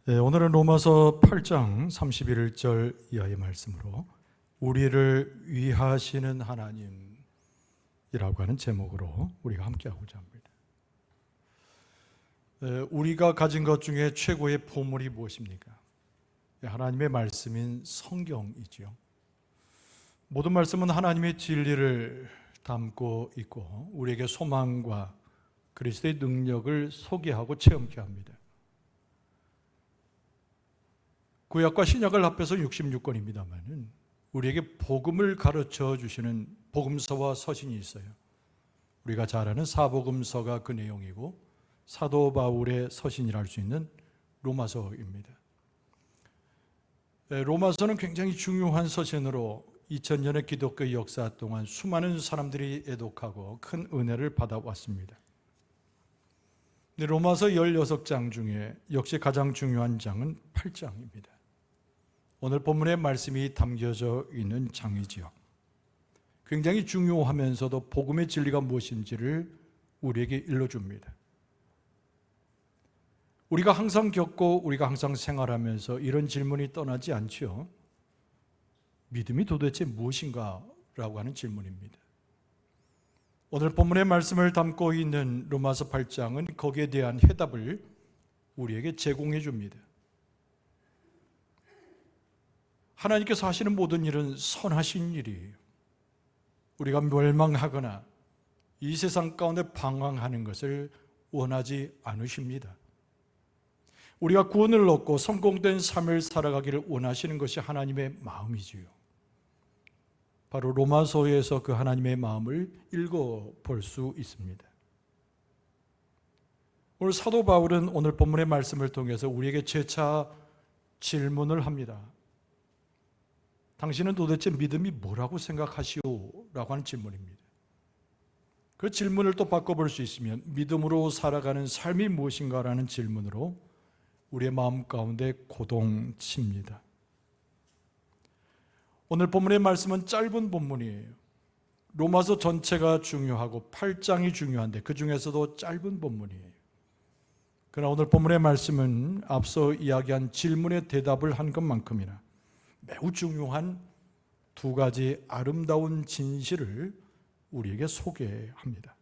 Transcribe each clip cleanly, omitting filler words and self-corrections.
네, 오늘은 로마서 8장 31절 이하의 말씀으로 우리를 위하시는 하나님이라고 하는 제목으로 우리가 함께하고자 합니다. 우리가 가진 것 중에 최고의 보물이 무엇입니까? 하나님의 말씀인 성경이지요. 모든 말씀은 하나님의 진리를 담고 있고 우리에게 소망과 그리스도의 능력을 소개하고 체험케 합니다. 구약과 신약을 합해서 66권입니다만 우리에게 복음을 가르쳐 주시는 복음서와 서신이 있어요. 우리가 잘 아는 사복음서가 그 내용이고 사도 바울의 서신이라 할 수 있는 로마서입니다. 로마서는 굉장히 중요한 서신으로 2000년의 기독교 역사 동안 수많은 사람들이 애독하고 큰 은혜를 받아왔습니다. 로마서 16장 중에 역시 가장 중요한 장은 8장입니다. 오늘 본문의 말씀이 담겨져 있는 장이지요. 굉장히 중요하면서도 복음의 진리가 무엇인지를 우리에게 일러줍니다. 우리가 항상 겪고 우리가 항상 생활하면서 이런 질문이 떠나지 않지요. 믿음이 도대체 무엇인가? 라고 하는 질문입니다. 오늘 본문의 말씀을 담고 있는 로마서 8장은 거기에 대한 해답을 우리에게 제공해 줍니다. 하나님께서 하시는 모든 일은 선하신 일이에요. 우리가 멸망하거나 이 세상 가운데 방황하는 것을 원하지 않으십니다. 우리가 구원을 얻고 성공된 삶을 살아가기를 원하시는 것이 하나님의 마음이지요. 바로 로마서에서 그 하나님의 마음을 읽어볼 수 있습니다. 오늘 사도 바울은 오늘 본문의 말씀을 통해서 우리에게 재차 질문을 합니다. 당신은 도대체 믿음이 뭐라고 생각하시오? 라고 하는 질문입니다. 그 질문을 또 바꿔볼 수 있으면 믿음으로 살아가는 삶이 무엇인가 라는 질문으로 우리의 마음 가운데 고동칩니다. 오늘 본문의 말씀은 짧은 본문이에요. 로마서 전체가 중요하고 8장이 중요한데 그 중에서도 짧은 본문이에요. 그러나 오늘 본문의 말씀은 앞서 이야기한 질문에 대답을 한 것만큼이나 매우 중요한 두 가지 아름다운 진실을 우리에게 소개합니다.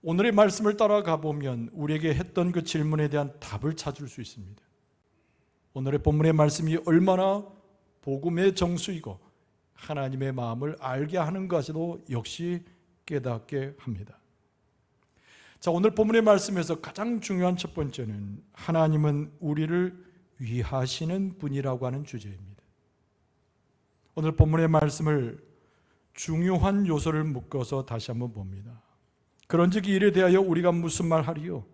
오늘의 말씀을 따라가 보면 우리에게 했던 그 질문에 대한 답을 찾을 수 있습니다. 오늘의 본문의 말씀이 얼마나 복음의 정수이고 하나님의 마음을 알게 하는 것도 역시 깨닫게 합니다. 자, 오늘 본문의 말씀에서 가장 중요한 첫 번째는 하나님은 우리를 위하시는 분이라고 하는 주제입니다. 오늘 본문의 말씀을 중요한 요소를 묶어서 다시 한번 봅니다. 그런즉 이에 대하여 우리가 무슨 말 하리요?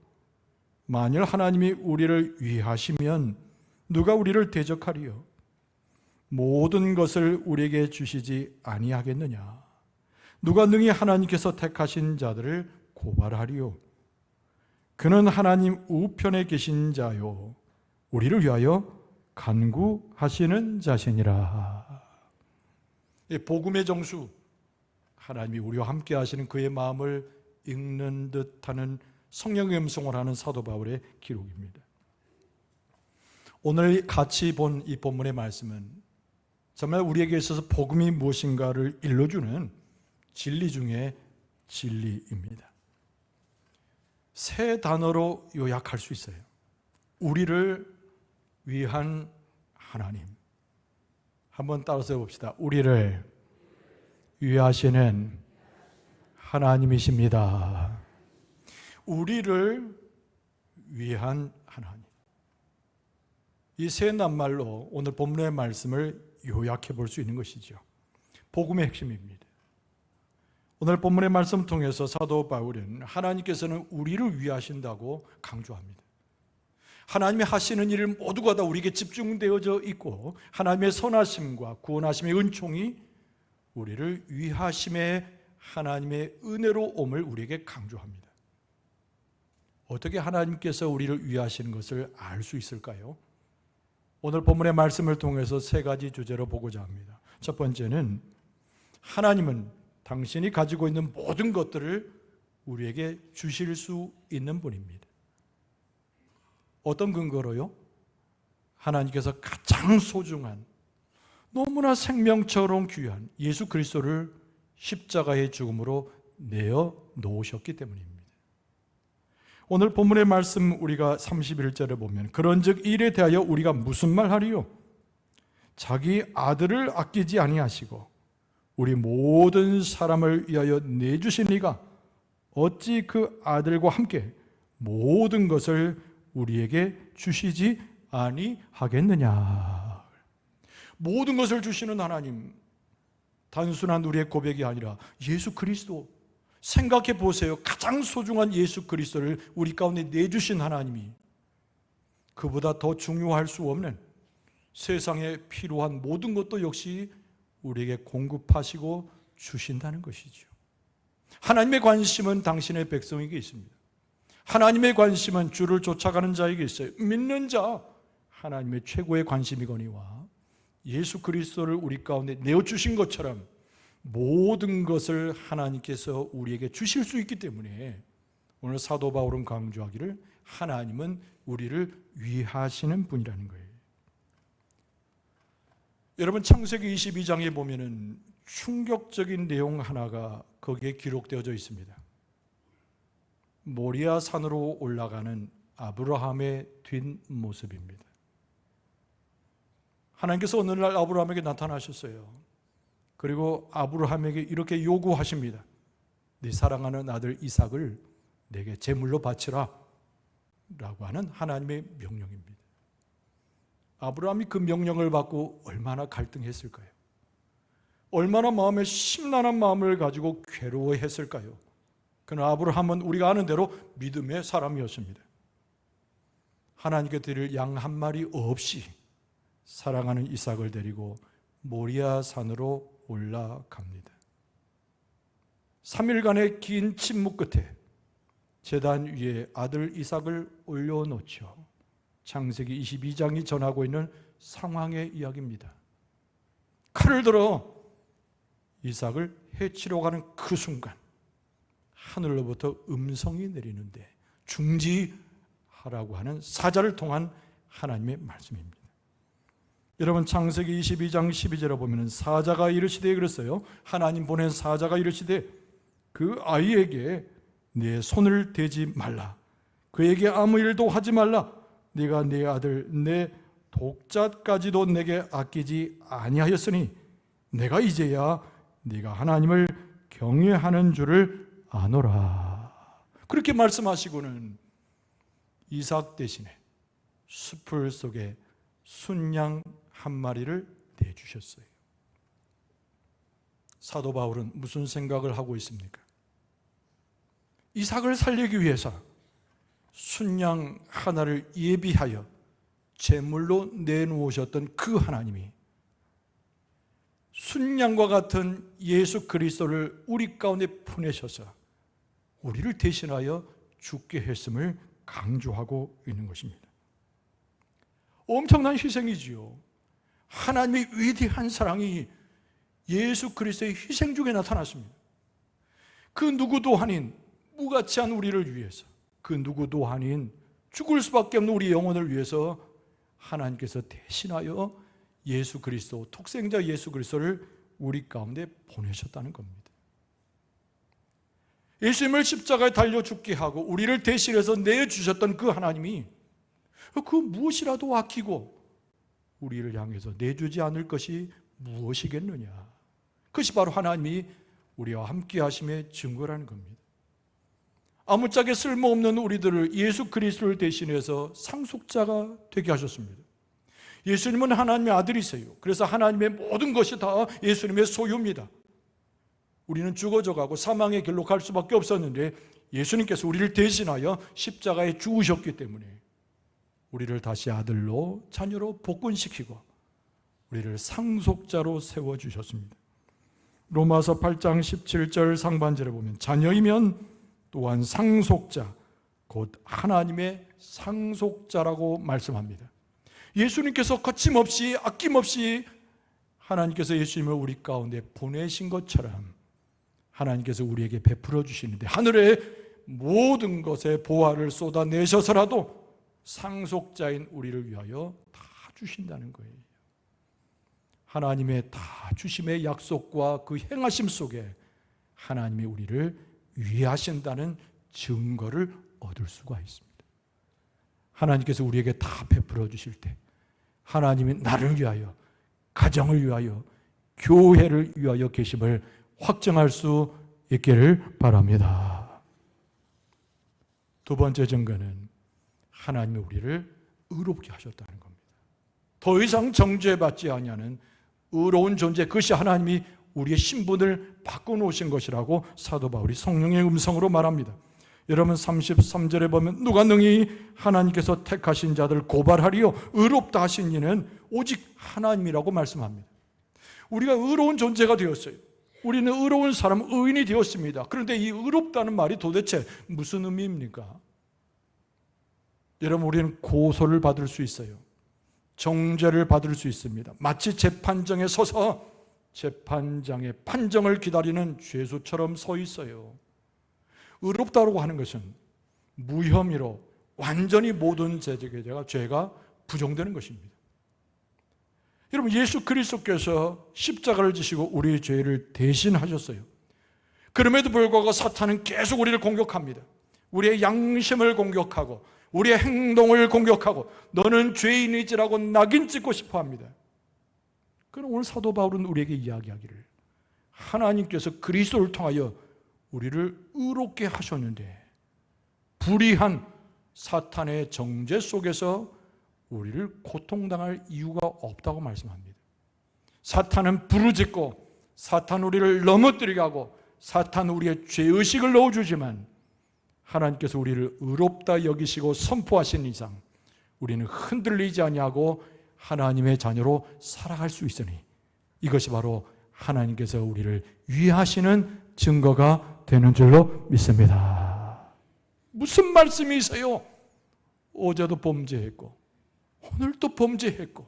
만일 하나님이 우리를 위하시면 누가 우리를 대적하리요? 모든 것을 우리에게 주시지 아니하겠느냐? 누가 능히 하나님께서 택하신 자들을 고발하리요? 그는 하나님 우편에 계신 자요 우리를 위하여 간구하시는 자시니라. 복음의 정수, 하나님이 우리와 함께 하시는 그의 마음을 읽는 듯하는 성령의 음성을 하는 사도 바울의 기록입니다. 오늘 같이 본 이 본문의 말씀은 정말 우리에게 있어서 복음이 무엇인가를 일러주는 진리 중에 진리입니다. 세 단어로 요약할 수 있어요. 우리를 위한 하나님. 한번 따라서 봅시다. 우리를 위하시는 하나님이십니다. 우리를 위한 하나님. 이 세 낱말로 오늘 본문의 말씀을 요약해 볼 수 있는 것이죠. 복음의 핵심입니다. 오늘 본문의 말씀 통해서 사도 바울은 하나님께서는 우리를 위하신다고 강조합니다. 하나님이 하시는 일 모두가 다 우리에게 집중되어져 있고 하나님의 선하심과 구원하심의 은총이 우리를 위하심의 하나님의 은혜로 옴을 우리에게 강조합니다. 어떻게 하나님께서 우리를 위하시는 것을 알 수 있을까요? 오늘 본문의 말씀을 통해서 세 가지 주제로 보고자 합니다. 첫 번째는 하나님은 당신이 가지고 있는 모든 것들을 우리에게 주실 수 있는 분입니다. 어떤 근거로요? 하나님께서 가장 소중한, 너무나 생명처럼 귀한 예수 그리스도를 십자가의 죽음으로 내어 놓으셨기 때문입니다. 오늘 본문의 말씀 우리가 31절에 보면 그런즉 이에 대하여 우리가 무슨 말하리요? 자기 아들을 아끼지 아니하시고 우리 모든 사람을 위하여 내주신 이가 어찌 그 아들과 함께 모든 것을 우리에게 주시지 아니하겠느냐. 모든 것을 주시는 하나님, 단순한 우리의 고백이 아니라 예수 그리스도, 생각해 보세요. 가장 소중한 예수 그리스도를 우리 가운데 내주신 하나님이 그보다 더 중요할 수 없는 세상에 필요한 모든 것도 역시 우리에게 공급하시고 주신다는 것이죠. 하나님의 관심은 당신의 백성에게 있습니다. 하나님의 관심은 주를 쫓아가는 자에게 있어요. 믿는 자, 하나님의 최고의 관심이거니와 예수 그리스도를 우리 가운데 내어주신 것처럼 모든 것을 하나님께서 우리에게 주실 수 있기 때문에 오늘 사도 바울은 강조하기를 하나님은 우리를 위하시는 분이라는 거예요. 여러분, 창세기 22장에 보면은 충격적인 내용 하나가 거기에 기록되어져 있습니다. 모리아 산으로 올라가는 아브라함의 뒷모습입니다. 하나님께서 어느 날 아브라함에게 나타나셨어요. 그리고 아브라함에게 이렇게 요구하십니다. 네 사랑하는 아들 이삭을 내게 제물로 바치라 라고 하는 하나님의 명령입니다. 아브라함이 그 명령을 받고 얼마나 갈등했을까요? 얼마나 마음에 심란한 마음을 가지고 괴로워했을까요? 그러나 아브라함은 우리가 아는 대로 믿음의 사람이었습니다. 하나님께 드릴 양 한 마리 없이 사랑하는 이삭을 데리고 모리아 산으로 올라갑니다. 3일간의 긴 침묵 끝에 제단 위에 아들 이삭을 올려놓죠. 창세기 22장이 전하고 있는 상황의 이야기입니다. 칼을 들어 이삭을 해치러 가는 그 순간 하늘로부터 음성이 내리는데 중지하라고 하는 사자를 통한 하나님의 말씀입니다. 여러분, 창세기 22장 12절에 보면 사자가 이르시되 그랬어요. 하나님 보낸 사자가 이르시되 그 아이에게 내 손을 대지 말라. 그에게 아무 일도 하지 말라. 네가 네 아들 내 독자까지도 내게 아끼지 아니하였으니 내가 이제야 네가 하나님을 경외하는 줄을 아노라. 그렇게 말씀하시고는 이삭 대신에 숲을 속에 순양 한 마리를 내주셨어요. 사도 바울은 무슨 생각을 하고 있습니까? 이삭을 살리기 위해서 순양 하나를 예비하여 제물로 내놓으셨던 그 하나님이 순양과 같은 예수 그리스도를 우리 가운데 보내셔서 우리를 대신하여 죽게 했음을 강조하고 있는 것입니다. 엄청난 희생이지요. 하나님의 위대한 사랑이 예수 그리스도의 희생 중에 나타났습니다. 그 누구도 아닌 무가치한 우리를 위해서, 그 누구도 아닌 죽을 수밖에 없는 우리 영혼을 위해서 하나님께서 대신하여 예수 그리스도, 독생자 예수 그리스도를 우리 가운데 보내셨다는 겁니다. 예수님을 십자가에 달려 죽게 하고 우리를 대신해서 내주셨던 그 하나님이 그 무엇이라도 아끼고 우리를 향해서 내주지 않을 것이 무엇이겠느냐. 그것이 바로 하나님이 우리와 함께 하심의 증거라는 겁니다. 아무짝에 쓸모없는 우리들을 예수 그리스도를 대신해서 상속자가 되게 하셨습니다. 예수님은 하나님의 아들이세요. 그래서 하나님의 모든 것이 다 예수님의 소유입니다. 우리는 죽어져가고 사망의 길로 갈 수밖에 없었는데 예수님께서 우리를 대신하여 십자가에 죽으셨기 때문에 우리를 다시 아들로, 자녀로 복권시키고 우리를 상속자로 세워주셨습니다. 로마서 8장 17절 상반절에 보면 자녀이면 또한 상속자, 곧 하나님의 상속자라고 말씀합니다. 예수님께서 거침없이 아낌없이 하나님께서 예수님을 우리 가운데 보내신 것처럼 하나님께서 우리에게 베풀어 주시는데 하늘의 모든 것에 보화를 쏟아내셔서라도 상속자인 우리를 위하여 다 주신다는 거예요. 하나님의 다 주심의 약속과 그 행하심 속에 하나님이 우리를 위하신다는 증거를 얻을 수가 있습니다. 하나님께서 우리에게 다 베풀어 주실 때 하나님이 나를 위하여, 가정을 위하여, 교회를 위하여 계심을 확정할 수 있기를 바랍니다. 두 번째 증거는 하나님이 우리를 의롭게 하셨다는 겁니다. 더 이상 정죄받지 아니하는 의로운 존재, 그것이 하나님이 우리의 신분을 바꿔놓으신 것이라고 사도 바울이 성령의 음성으로 말합니다. 여러분 33절에 보면 누가 능히 하나님께서 택하신 자들 고발하리요 의롭다 하신 이는 오직 하나님이라고 말씀합니다. 우리가 의로운 존재가 되었어요. 우리는 의로운 사람, 의인이 되었습니다. 그런데 이 의롭다는 말이 도대체 무슨 의미입니까? 여러분, 우리는 고소를 받을 수 있어요. 정죄를 받을 수 있습니다. 마치 재판정에 서서 재판장의 판정을 기다리는 죄수처럼 서 있어요. 의롭다고 하는 것은 무혐의로 완전히 모든 죄가 부정되는 것입니다. 여러분, 예수 그리스도께서 십자가를 지시고 우리의 죄를 대신하셨어요. 그럼에도 불구하고 사탄은 계속 우리를 공격합니다. 우리의 양심을 공격하고 우리의 행동을 공격하고 너는 죄인이지라고 낙인 찍고 싶어 합니다. 그럼 오늘 사도 바울은 우리에게 이야기하기를 하나님께서 그리스도를 통하여 우리를 의롭게 하셨는데 불의한 사탄의 정죄 속에서 우리를 고통당할 이유가 없다고 말씀합니다. 사탄은 부르짖고 사탄 우리를 넘어뜨리게 하고 사탄 우리의 죄의식을 넣어주지만 하나님께서 우리를 의롭다 여기시고 선포하신 이상 우리는 흔들리지 아니하고 하나님의 자녀로 살아갈 수 있으니 이것이 바로 하나님께서 우리를 위하시는 증거가 되는 줄로 믿습니다. 무슨 말씀이 있어요? 어제도 범죄했고 오늘도 범죄했고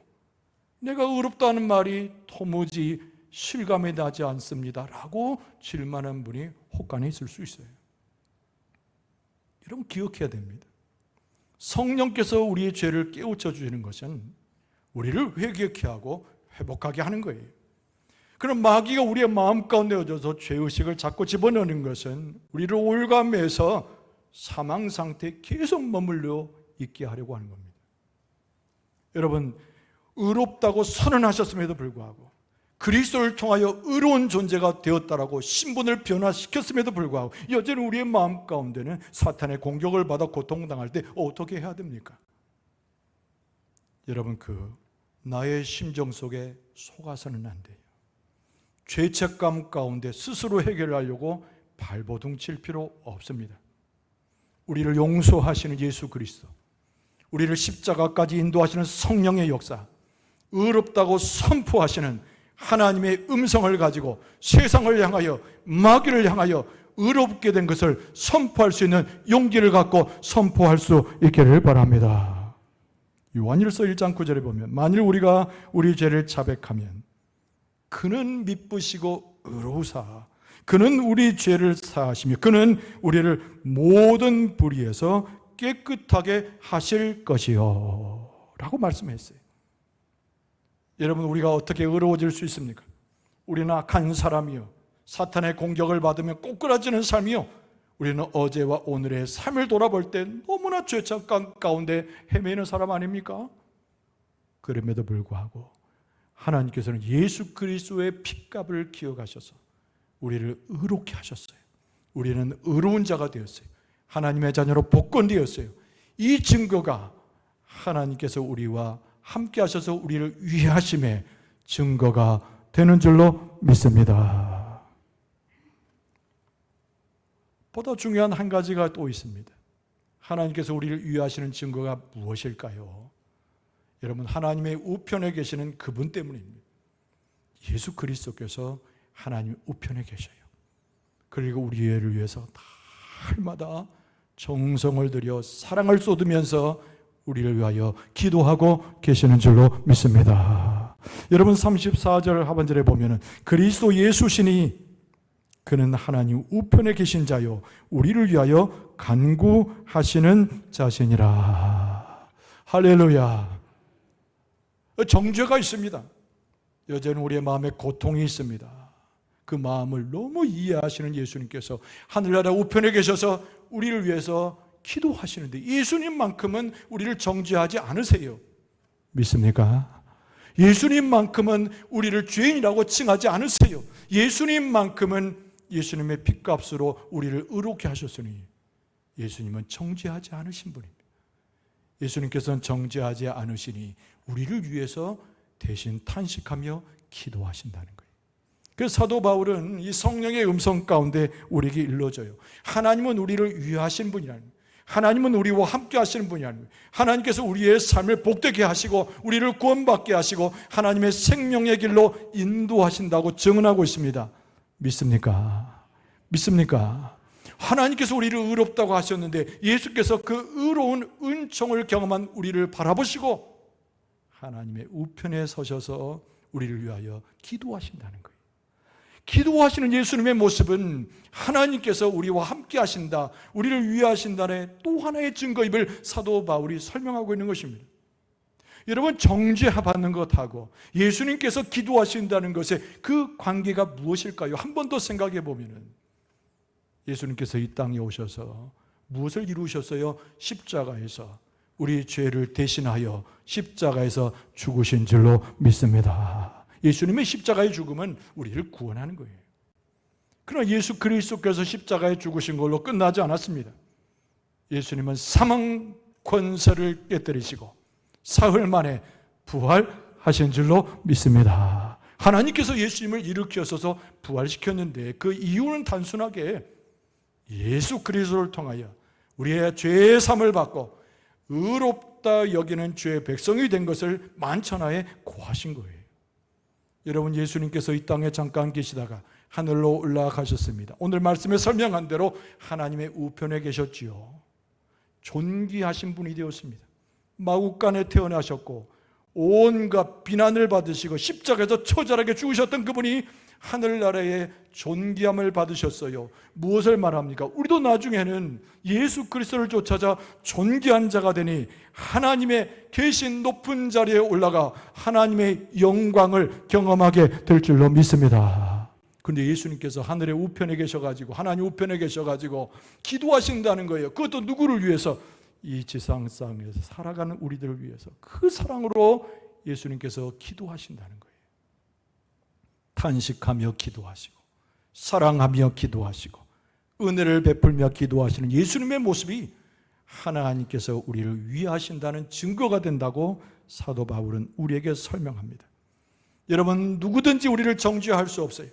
내가 의롭다는 말이 도무지 실감이 나지 않습니다 라고 질문하는 분이 혹간에 있을 수 있어요. 여러분, 기억해야 됩니다. 성령께서 우리의 죄를 깨우쳐 주시는 것은 우리를 회개케 하고 회복하게 하는 거예요. 그럼 마귀가 우리의 마음 가운데 얹어서 죄의식을 자꾸 집어넣는 것은 우리를 올가매서 사망 상태에 계속 머물러 있게 하려고 하는 겁니다. 여러분, 의롭다고 선언하셨음에도 불구하고 그리스도를 통하여 의로운 존재가 되었다라고 신분을 변화시켰음에도 불구하고 여전히 우리의 마음 가운데는 사탄의 공격을 받아 고통당할 때 어떻게 해야 됩니까? 여러분, 나의 심정 속에 속아서는 안 돼요. 죄책감 가운데 스스로 해결하려고 발버둥 칠 필요 없습니다. 우리를 용서하시는 예수 그리스도, 우리를 십자가까지 인도하시는 성령의 역사, 의롭다고 선포하시는 하나님의 음성을 가지고 세상을 향하여 마귀를 향하여 의롭게 된 것을 선포할 수 있는 용기를 갖고 선포할 수 있기를 바랍니다. 요한일서 1장 9절에 보면 만일 우리가 우리 죄를 자백하면 그는 미쁘시고 의로우사 그는 우리 죄를 사하시며 그는 우리를 모든 불의에서 깨끗하게 하실 것이요 라고 말씀했어요. 여러분, 우리가 어떻게 의로워질 수 있습니까? 우리는 악한 사람이요 사탄의 공격을 받으며 꼬꾸라지는 삶이요 우리는 어제와 오늘의 삶을 돌아볼 때 너무나 죄책감 가운데 헤매는 사람 아닙니까? 그럼에도 불구하고 하나님께서는 예수 그리스도의 핏값을 기억하셔서 우리를 의롭게 하셨어요. 우리는 의로운 자가 되었어요. 하나님의 자녀로 복권되었어요. 이 증거가 하나님께서 우리와 함께 하셔서 우리를 위하심의 증거가 되는 줄로 믿습니다. 보다 중요한 한 가지가 또 있습니다. 하나님께서 우리를 위하시는 증거가 무엇일까요? 여러분, 하나님의 우편에 계시는 그분 때문입니다. 예수 그리스도께서 하나님 우편에 계셔요. 그리고 우리를 위해서 날마다 정성을 들여 사랑을 쏟으면서 우리를 위하여 기도하고 계시는 줄로 믿습니다. 여러분, 34절 하반절에 보면은 그리스도 예수시니 그는 하나님 우편에 계신 자요 우리를 위하여 간구하시는 자시니라. 할렐루야. 정죄가 있습니다. 여전히 우리의 마음에 고통이 있습니다. 그 마음을 너무 이해하시는 예수님께서 하늘나라 우편에 계셔서 우리를 위해서 기도하시는데 예수님만큼은 우리를 정죄하지 않으세요. 믿습니까? 예수님만큼은 우리를 죄인이라고 칭하지 않으세요. 예수님만큼은 예수님의 핏값으로 우리를 의롭게 하셨으니 예수님은 정죄하지 않으신 분입니다. 예수님께서는 정죄하지 않으시니 우리를 위해서 대신 탄식하며 기도하신다는 거예요. 그래서 사도 바울은 이 성령의 음성 가운데 우리에게 일러줘요. 하나님은 우리를 위하신 분이라는 거예요. 하나님은 우리와 함께 하시는 분이라는 거예요. 하나님께서 우리의 삶을 복되게 하시고 우리를 구원받게 하시고 하나님의 생명의 길로 인도하신다고 증언하고 있습니다. 믿습니까? 믿습니까? 하나님께서 우리를 의롭다고 하셨는데 예수께서 그 의로운 은총을 경험한 우리를 바라보시고 하나님의 우편에 서셔서 우리를 위하여 기도하신다는 거예요. 기도하시는 예수님의 모습은 하나님께서 우리와 함께 하신다, 우리를 위하신다의 또 하나의 증거임을 사도 바울이 설명하고 있는 것입니다. 여러분, 정죄받는 것하고 예수님께서 기도하신다는 것의 그 관계가 무엇일까요? 한 번 더 생각해 보면 예수님께서 이 땅에 오셔서 무엇을 이루셨어요? 십자가에서 우리 죄를 대신하여 십자가에서 죽으신 줄로 믿습니다. 예수님의 십자가의 죽음은 우리를 구원하는 거예요. 그러나 예수 그리스도께서 십자가에 죽으신 걸로 끝나지 않았습니다. 예수님은 사망 권세를 깨뜨리시고 사흘 만에 부활하신 줄로 믿습니다. 하나님께서 예수님을 일으키셔서 부활시켰는데 그 이유는 단순하게 예수 그리스도를 통하여 우리의 죄의 사함을 받고 의롭다 여기는 죄의 백성이 된 것을 만천하에 고하신 거예요. 여러분, 예수님께서 이 땅에 잠깐 계시다가 하늘로 올라가셨습니다. 오늘 말씀에 설명한 대로 하나님의 우편에 계셨지요. 존귀하신 분이 되었습니다. 마국간에 태어나셨고 온갖 비난을 받으시고 십자가에서 처절하게 죽으셨던 그분이 하늘나라의 존귀함을 받으셨어요. 무엇을 말합니까? 우리도 나중에는 예수 그리스도를 쫓아자 존귀한 자가 되니 하나님의 계신 높은 자리에 올라가 하나님의 영광을 경험하게 될 줄로 믿습니다. 그런데 예수님께서 하늘의 우편에 계셔가지고 하나님 우편에 계셔가지고 기도하신다는 거예요. 그것도 누구를 위해서? 이 지상상에서 살아가는 우리들을 위해서 그 사랑으로 예수님께서 기도하신다는 거예요. 탄식하며 기도하시고 사랑하며 기도하시고 은혜를 베풀며 기도하시는 예수님의 모습이 하나님께서 우리를 위하신다는 증거가 된다고 사도 바울은 우리에게 설명합니다. 여러분, 누구든지 우리를 정죄할 수 없어요.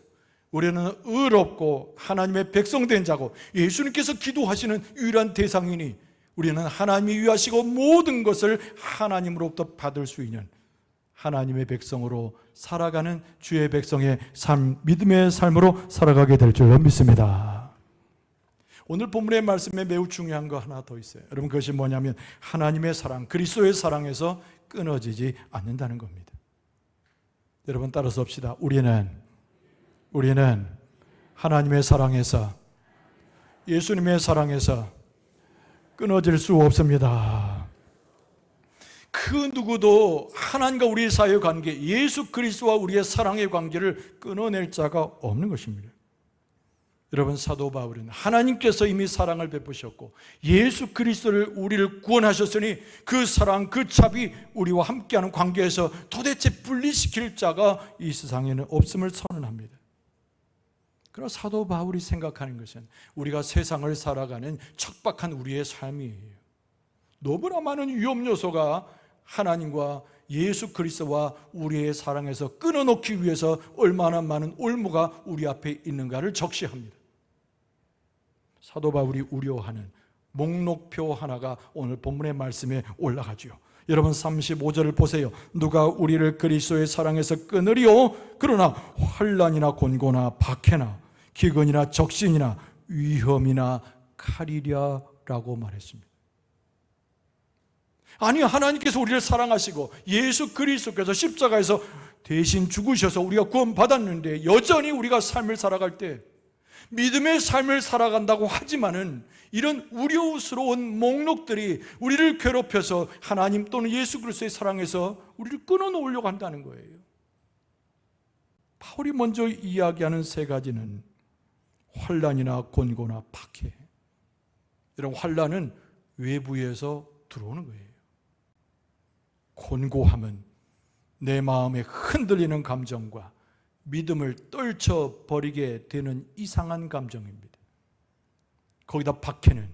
우리는 의롭고 하나님의 백성된 자고 예수님께서 기도하시는 유일한 대상이니 우리는 하나님이 위하시고 모든 것을 하나님으로부터 받을 수 있는 하나님의 백성으로 살아가는 주의 백성의 삶, 믿음의 삶으로 살아가게 될 줄로 믿습니다. 오늘 본문의 말씀에 매우 중요한 거 하나 더 있어요. 여러분, 그것이 뭐냐면 하나님의 사랑, 그리스도의 사랑에서 끊어지지 않는다는 겁니다. 여러분, 따라서 합시다. 우리는 하나님의 사랑에서, 예수님의 사랑에서 끊어질 수 없습니다. 그 누구도 하나님과 우리의 사이의 관계, 예수 그리스도와 우리의 사랑의 관계를 끊어낼 자가 없는 것입니다. 여러분, 사도 바울은 하나님께서 이미 사랑을 베푸셨고 예수 그리스도를 우리를 구원하셨으니 그 사랑, 그 찹이 우리와 함께하는 관계에서 도대체 분리시킬 자가 이 세상에는 없음을 선언합니다. 그러나 사도 바울이 생각하는 것은 우리가 세상을 살아가는 척박한 우리의 삶이에요. 너무나 많은 위험 요소가 하나님과 예수 그리스도와 우리의 사랑에서 끊어놓기 위해서 얼마나 많은 올무가 우리 앞에 있는가를 적시합니다. 사도 바울이 우려하는 목록표 하나가 오늘 본문의 말씀에 올라가죠. 여러분, 35절을 보세요. 누가 우리를 그리스도의 사랑에서 끊으리요? 그러나 환난이나 곤고나 박해나 기근이나 적신이나 위험이나 칼이랴라고 말했습니다. 아니, 하나님께서 우리를 사랑하시고 예수 그리스도께서 십자가에서 대신 죽으셔서 우리가 구원받았는데 여전히 우리가 삶을 살아갈 때 믿음의 삶을 살아간다고 하지만은 이런 우려스러운 목록들이 우리를 괴롭혀서 하나님 또는 예수 그리스도의 사랑에서 우리를 끊어놓으려고 한다는 거예요. 바울이 먼저 이야기하는 세 가지는 환난이나 곤고나 박해. 이런 환난은 외부에서 들어오는 거예요. 곤고함은 내 마음에 흔들리는 감정과 믿음을 떨쳐버리게 되는 이상한 감정입니다. 거기다 박해는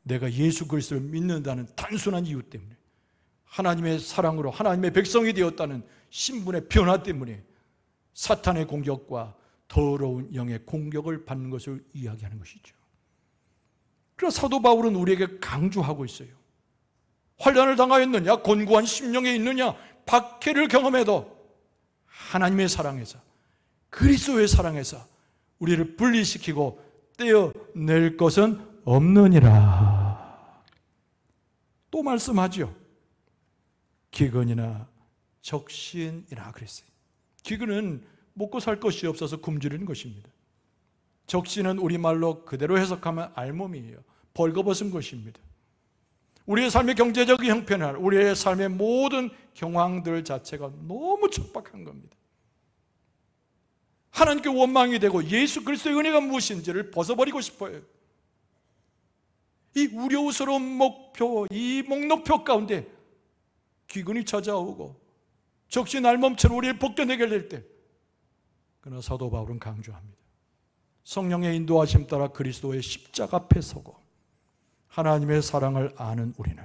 내가 예수 그리스도를 믿는다는 단순한 이유 때문에, 하나님의 사랑으로 하나님의 백성이 되었다는 신분의 변화 때문에 사탄의 공격과 더러운 영의 공격을 받는 것을 이야기하는 것이죠. 그래서 사도 바울은 우리에게 강조하고 있어요. 환난을 당하였느냐, 곤고한 심령에 있느냐, 박해를 경험해도 하나님의 사랑에서, 그리스도의 사랑에서 우리를 분리시키고 떼어낼 것은 없느니라. 또 말씀하죠. 기근이나 적신이라 그랬어요. 기근은 먹고 살 것이 없어서 굶주리는 것입니다. 적신은 우리말로 그대로 해석하면 알몸이에요. 벌거벗은 것입니다. 우리의 삶의 경제적 형편이나 우리의 삶의 모든 경황들 자체가 너무 척박한 겁니다. 하나님께 원망이 되고 예수 그리스도의 은혜가 무엇인지를 벗어버리고 싶어요. 이 우려스러운 목표, 이 목록표 가운데 기근이 찾아오고 적신 알몸처럼 우리를 벗겨내게 될 때, 그러나 사도 바울은 강조합니다. 성령의 인도하심 따라 그리스도의 십자가 앞에 서고 하나님의 사랑을 아는 우리는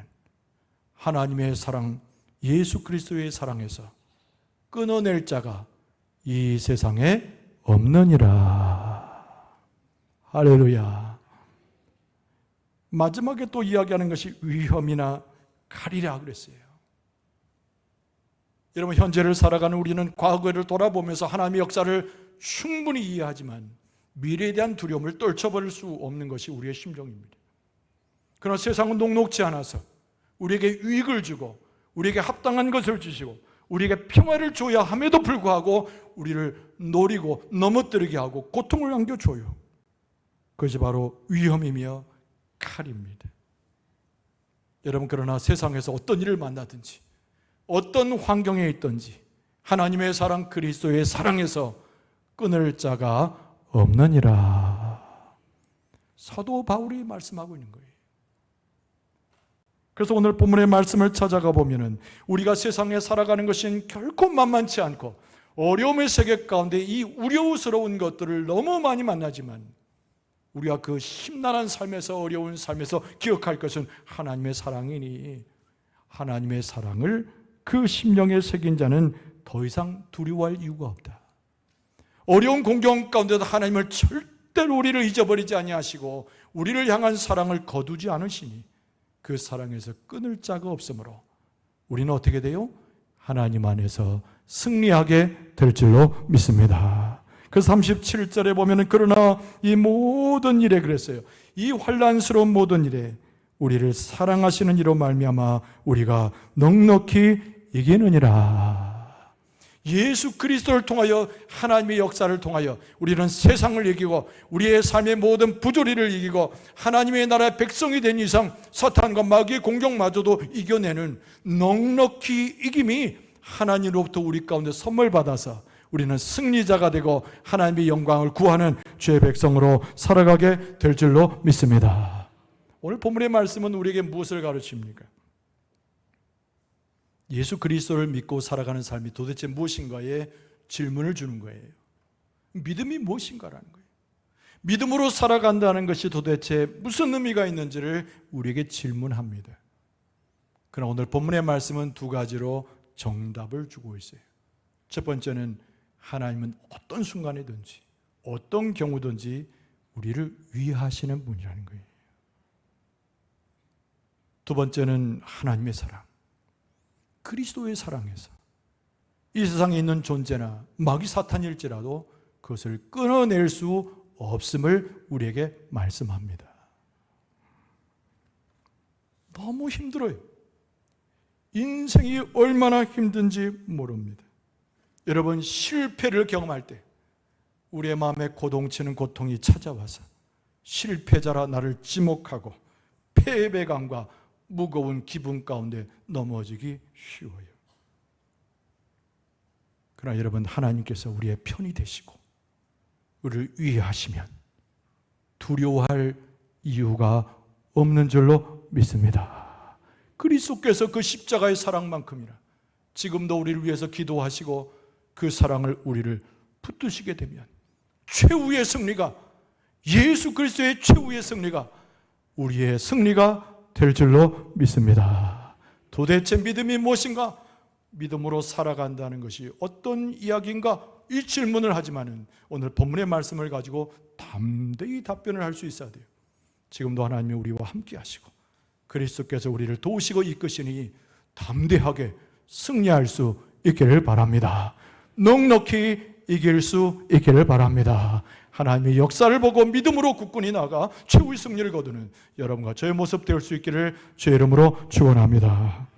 하나님의 사랑, 예수 그리스도의 사랑에서 끊어낼 자가 이 세상에 없느니라. 할렐루야. 마지막에 또 이야기하는 것이 위험이나 칼이라 그랬어요. 여러분, 현재를 살아가는 우리는 과거를 돌아보면서 하나님의 역사를 충분히 이해하지만 미래에 대한 두려움을 떨쳐버릴 수 없는 것이 우리의 심정입니다. 그러나 세상은 녹록지 않아서 우리에게 유익을 주고 우리에게 합당한 것을 주시고 우리에게 평화를 줘야 함에도 불구하고 우리를 노리고 넘어뜨리게 하고 고통을 안겨줘요. 그것이 바로 위험이며 칼입니다. 여러분, 그러나 세상에서 어떤 일을 만나든지 어떤 환경에 있든지 하나님의 사랑, 그리스도의 사랑에서 끊을 자가 없느니라. 사도 바울이 말씀하고 있는 거예요. 그래서 오늘 본문의 말씀을 찾아가 보면은 우리가 세상에 살아가는 것은 결코 만만치 않고 어려움의 세계 가운데 이 우려스러운 것들을 너무 많이 만나지만 우리가 그 심란한 삶에서, 어려운 삶에서 기억할 것은 하나님의 사랑이니 하나님의 사랑을 그 심령에 새긴 자는 더 이상 두려워할 이유가 없다. 어려운 공경 가운데도 하나님을 절대로 우리를 잊어버리지 아니하시고 우리를 향한 사랑을 거두지 않으시니 그 사랑에서 끊을 자가 없으므로 우리는 어떻게 돼요? 하나님 안에서 승리하게 될 줄로 믿습니다. 그래서 37절에 보면은 그러나 이 모든 일에 그랬어요. 이 환난스러운 모든 일에 우리를 사랑하시는 이로 말미암아 우리가 넉넉히 이기느니라. 예수 그리스도를 통하여 하나님의 역사를 통하여 우리는 세상을 이기고 우리의 삶의 모든 부조리를 이기고 하나님의 나라의 백성이 된 이상 사탄과 마귀의 공격마저도 이겨내는 넉넉히 이김이 하나님으로부터 우리 가운데 선물 받아서 우리는 승리자가 되고 하나님의 영광을 구하는 주의 백성으로 살아가게 될 줄로 믿습니다. 오늘 본문의 말씀은 우리에게 무엇을 가르칩니까? 예수 그리스도를 믿고 살아가는 삶이 도대체 무엇인가에 질문을 주는 거예요. 믿음이 무엇인가라는 거예요. 믿음으로 살아간다는 것이 도대체 무슨 의미가 있는지를 우리에게 질문합니다. 그러나 오늘 본문의 말씀은 두 가지로 정답을 주고 있어요. 첫 번째는 하나님은 어떤 순간이든지 어떤 경우든지 우리를 위하시는 분이라는 거예요. 두 번째는 하나님의 사랑, 그리스도의 사랑에서 이 세상에 있는 존재나 마귀 사탄일지라도 그것을 끊어낼 수 없음을 우리에게 말씀합니다. 너무 힘들어요. 인생이 얼마나 힘든지 모릅니다. 여러분, 실패를 경험할 때 우리의 마음에 고동치는 고통이 찾아와서 실패자라 나를 지목하고 패배감과 무거운 기분 가운데 넘어지기 쉬워요. 그러나 여러분, 하나님께서 우리의 편이 되시고 우리를 위하시면 두려워할 이유가 없는 줄로 믿습니다. 그리스도께서 그 십자가의 사랑만큼이나 지금도 우리를 위해서 기도하시고 그 사랑을 우리를 붙드시게 되면 최후의 승리가, 예수 그리스도의 최후의 승리가 우리의 승리가 될 줄로 믿습니다. 도대체 믿음이 무엇인가? 믿음으로 살아간다는 것이 어떤 이야기인가? 이 질문을 하지만은 오늘 본문의 말씀을 가지고 담대히 답변을 할 수 있어야 돼요. 지금도 하나님이 우리와 함께 하시고 그리스도께서 우리를 도우시고 이끄시니 담대하게 승리할 수 있기를 바랍니다. 넉넉히 이길 수 있기를 바랍니다. 하나님의 역사를 보고 믿음으로 굳건히 나가 최후의 승리를 거두는 여러분과 저의 모습 될 수 있기를 주의 이름으로 축원합니다.